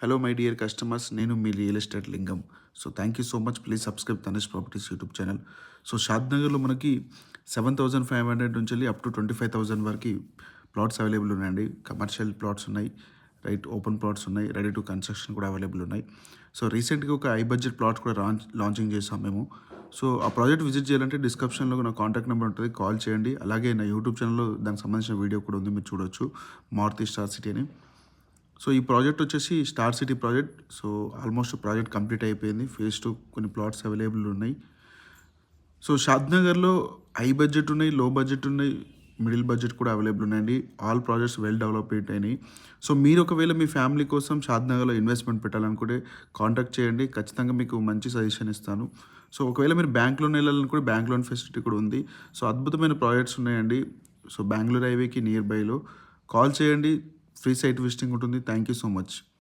Hello my dear customers, నేను మీ real estate Lingam. So thank you so much. Please subscribe Tanesh properties YouTube channel. So Shad నగర్లో మనకి 7,500 నుంచి వెళ్ళి అప్ టు 25,000 వరకు ప్లాట్స్ అవైలబుల్ ఉన్నాయండి. కమర్షియల్ ప్లాట్స్ ఉన్నాయి, రైట్, ఓపెన్ ప్లాట్స్ ఉన్నాయి, రెడీ టు కన్స్ట్రక్షన్ కూడా అవైలబుల్ ఉన్నాయి. సో రీసెంట్గా ఒక హై బడ్జెట్ ప్లాట్స్ కూడా లాంచింగ్ చేసాం మేము. సో ఆ ప్రాజెక్ట్ విజిట్ చేయాలంటే డిస్క్రిప్షన్లో నా కాంటాక్ట్ నెంబర్ ఉంటుంది, కాల్ చేయండి. అలాగే నా యూట్యూబ్ ఛానల్లో దానికి సంబంధించిన వీడియో కూడా ఉంది, మీరు చూడొచ్చు, మారుతి స్టార్ సిటీ అని. సో ఈ ప్రాజెక్ట్ వచ్చేసి star city project. So almost project complete అయిపోయింది. ఫేజ్ 2 కొన్ని ప్లాట్స్ అవైలబుల్ ఉన్నాయి. సో షాద్ నగర్లో హై బడ్జెట్ ఉన్నాయి, లో బడ్జెట్ ఉన్నాయి, మిడిల్ బడ్జెట్ కూడా అవైలబుల్ ఉన్నాయండి. ఆల్ ప్రాజెక్ట్స్ వెల్ డెవలప్డ్ అయినాయి. సో మీరు ఒకవేళ మీ ఫ్యామిలీ కోసం షాద్ నగర్లో ఇన్వెస్ట్మెంట్ పెట్టాలనుకుంటే కాంటాక్ట్ చేయండి, ఖచ్చితంగా మీకు మంచి సజెషన్ ఇస్తాను. సో ఒకవేళ మీరు బ్యాంక్ లోన్ వెళ్ళాలనుకుంటే బ్యాంక్ లోన్ ఫెసిలిటీ కూడా ఉంది. సో అద్భుతమైన ప్రాజెక్ట్స్ ఉన్నాయండి. సో బెంగళూరు హైవేకి నియర్ బైలో కాల్ చేయండి. ఫ్రీ సైట్ విజిటింగ్ ఉంటుంది. Thank you so much.